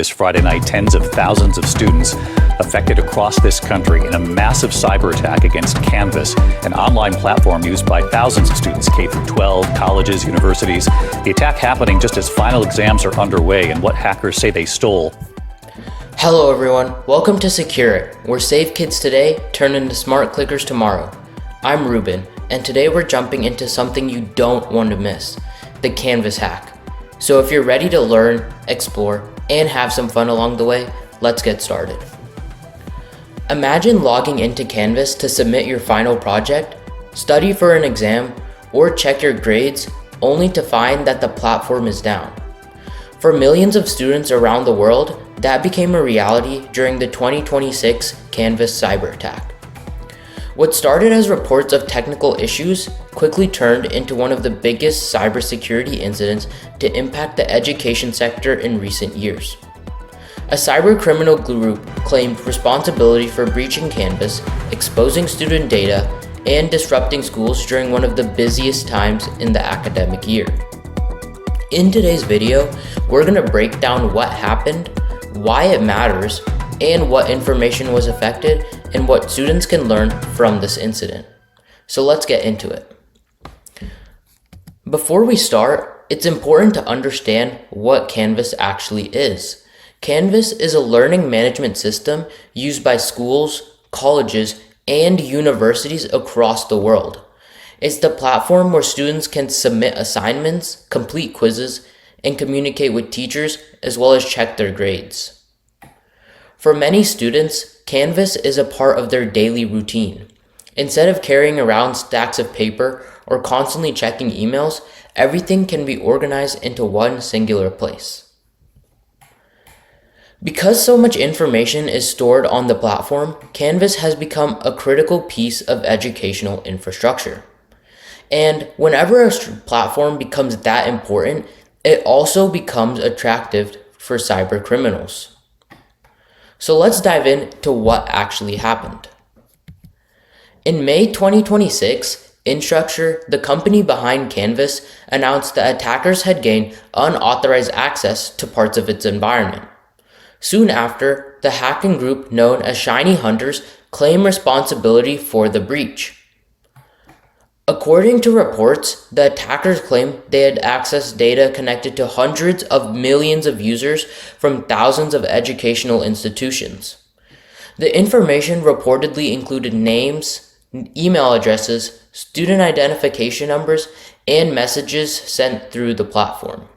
This Friday night, tens of thousands of students affected across this country in a massive cyber attack against Canvas, an online platform used by thousands of students, K-12, colleges, universities. The attack happening just as final exams are underway and what hackers say they stole. Hello everyone, welcome to Secure It, where safe kids today turn into smart clickers tomorrow. I'm Ruben, and today we're jumping into something you don't want to miss, the Canvas hack. So if you're ready to learn, explore, and have some fun along the way, let's get started. Imagine logging into Canvas to submit your final project, study for an exam, or check your grades, only to find that the platform is down. For millions of students around the world, that became a reality during the 2026 Canvas cyber attack. What started as reports of technical issues quickly turned into one of the biggest cybersecurity incidents to impact the education sector in recent years. A cybercriminal group claimed responsibility for breaching Canvas, exposing student data, and disrupting schools during one of the busiest times in the academic year. In today's video, we're going to break down what happened, why it matters, and what information was affected, and what students can learn from this incident. So let's get into it. Before we start, it's important to understand what Canvas actually is. Canvas is a learning management system used by schools, colleges, and universities across the world. It's the platform where students can submit assignments, complete quizzes, and communicate with teachers, as well as check their grades. For many students, Canvas is a part of their daily routine. Instead of carrying around stacks of paper or constantly checking emails, everything can be organized into one singular place. Because so much information is stored on the platform, Canvas has become a critical piece of educational infrastructure. And whenever a platform becomes that important, it also becomes attractive for cyber criminals. So let's dive into what actually happened. In May 2026, Instructure, the company behind Canvas, announced that attackers had gained unauthorized access to parts of its environment. Soon after, the hacking group known as ShinyHunters claimed responsibility for the breach. According to reports, the attackers claimed they had accessed data connected to hundreds of millions of users from thousands of educational institutions. The information reportedly included names, email addresses, student identification numbers, and messages sent through the platform.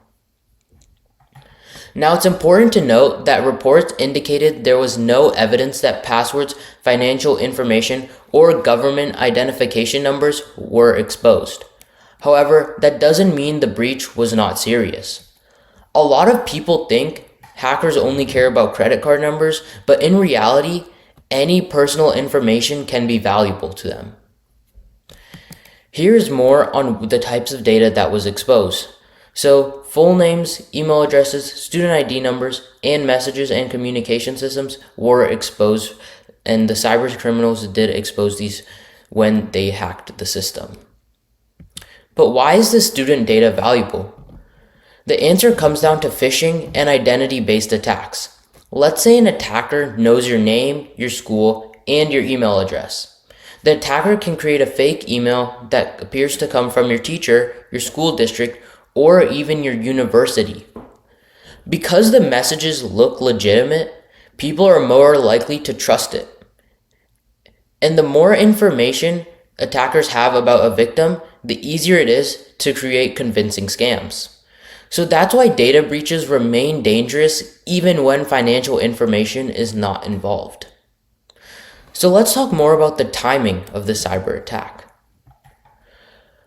Now, it's important to note that reports indicated there was no evidence that passwords, financial information, or government identification numbers were exposed. However, that doesn't mean the breach was not serious. A lot of people think hackers only care about credit card numbers, but in reality, any personal information can be valuable to them. Here's more on the types of data that was exposed. So, full names, email addresses, student ID numbers, and messages and communication systems were exposed, and the cyber criminals did expose these when they hacked the system. But why is this student data valuable? The answer comes down to phishing and identity-based attacks. Let's say an attacker knows your name, your school, and your email address. The attacker can create a fake email that appears to come from your teacher, your school district, or even your university. Because the messages look legitimate, people are more likely to trust it. And the more information attackers have about a victim, the easier it is to create convincing scams. So that's why data breaches remain dangerous even when financial information is not involved. So let's talk more about the timing of the cyber attack.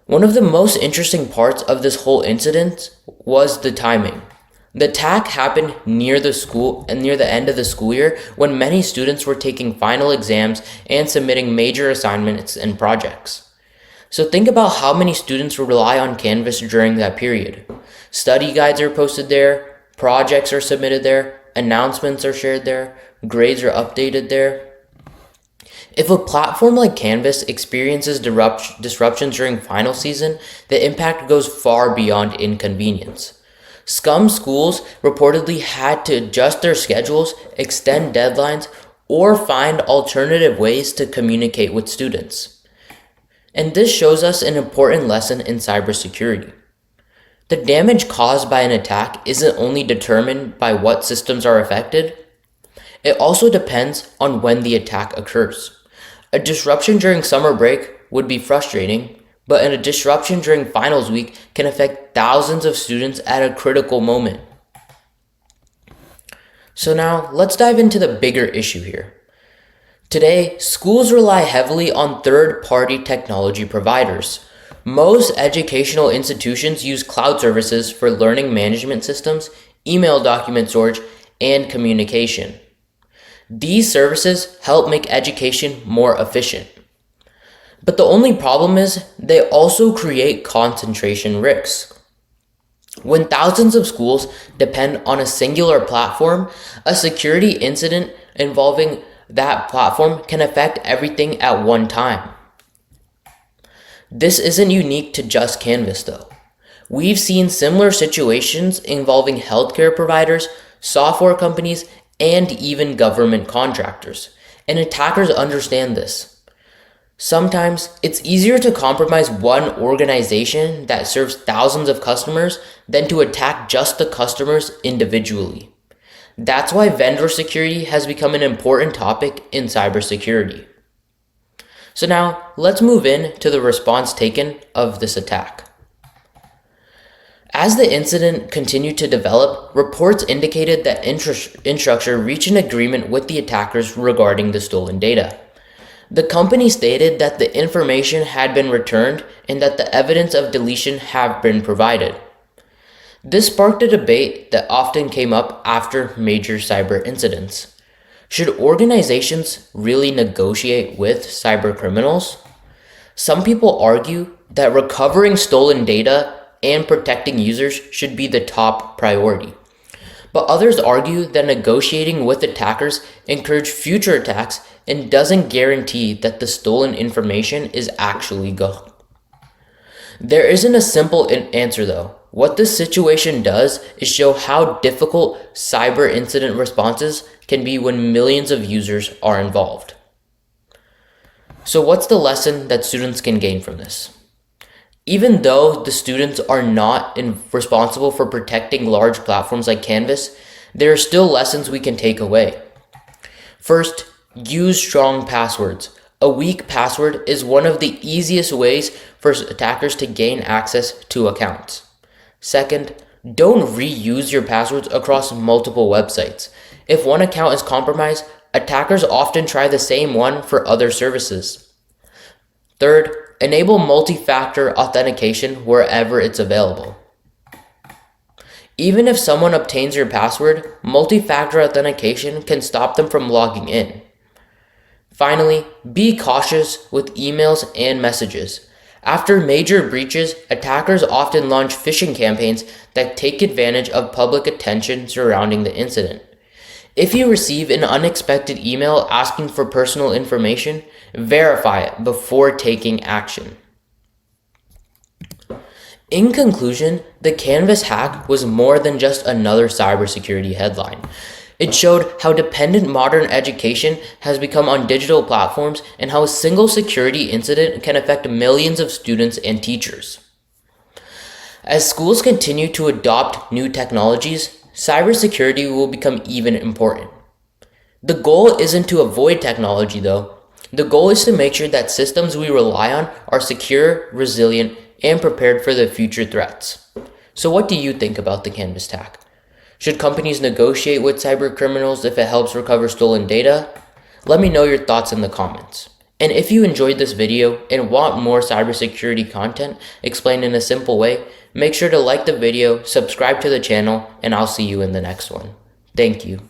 One of the most interesting parts of this whole incident was the timing. The attack happened near the end of the school year when many students were taking final exams and submitting major assignments and projects. So think about how many students rely on Canvas during that period. Study guides are posted there, projects are submitted there, announcements are shared there, grades are updated there. If a platform like Canvas experiences disruptions during final season, the impact goes far beyond inconvenience. Scum schools reportedly had to adjust their schedules, extend deadlines, or find alternative ways to communicate with students. And this shows us an important lesson in cybersecurity. The damage caused by an attack isn't only determined by what systems are affected, it also depends on when the attack occurs. A disruption during summer break would be frustrating, but a disruption during finals week can affect thousands of students at a critical moment. So now, let's dive into the bigger issue here. Today, schools rely heavily on third-party technology providers. Most educational institutions use cloud services for learning management systems, email document storage, and communication. These services help make education more efficient. But the only problem is they also create concentration risks. When thousands of schools depend on a singular platform, a security incident involving that platform can affect everything at one time. This isn't unique to just Canvas though. We've seen similar situations involving healthcare providers, software companies, and even government contractors, and attackers understand this. Sometimes it's easier to compromise one organization that serves thousands of customers than to attack just the customers individually. That's why vendor security has become an important topic in cybersecurity. So now let's move in to the response taken of this attack. As the incident continued to develop, reports indicated that Instructure reached an agreement with the attackers regarding the stolen data. The company stated that the information had been returned and that the evidence of deletion had been provided. This sparked a debate that often came up after major cyber incidents. Should organizations really negotiate with cyber criminals? Some people argue that recovering stolen data and protecting users should be the top priority. But others argue that negotiating with attackers encourages future attacks and doesn't guarantee that the stolen information is actually gone. There isn't a simple answer though. What this situation does is show how difficult cyber incident responses can be when millions of users are involved. So what's the lesson that students can gain from this? Even though the students are not responsible for protecting large platforms like Canvas, there are still lessons we can take away. First, use strong passwords. A weak password is one of the easiest ways for attackers to gain access to accounts. Second, don't reuse your passwords across multiple websites. If one account is compromised, attackers often try the same one for other services. Third, enable multi-factor authentication wherever it's available. Even if someone obtains your password, multi-factor authentication can stop them from logging in. Finally, be cautious with emails and messages. After major breaches, attackers often launch phishing campaigns that take advantage of public attention surrounding the incident. If you receive an unexpected email asking for personal information, verify it before taking action. In conclusion, the Canvas hack was more than just another cybersecurity headline. It showed how dependent modern education has become on digital platforms and how a single security incident can affect millions of students and teachers. As schools continue to adopt new technologies, cybersecurity will become even important. The goal isn't to avoid technology though. The goal is to make sure that systems we rely on are secure, resilient, and prepared for the future threats. So what do you think about the Canvas hack? Should companies negotiate with cyber criminals if it helps recover stolen data? Let me know your thoughts in the comments. And if you enjoyed this video and want more cybersecurity content explained in a simple way, make sure to like the video, subscribe to the channel, and I'll see you in the next one. Thank you.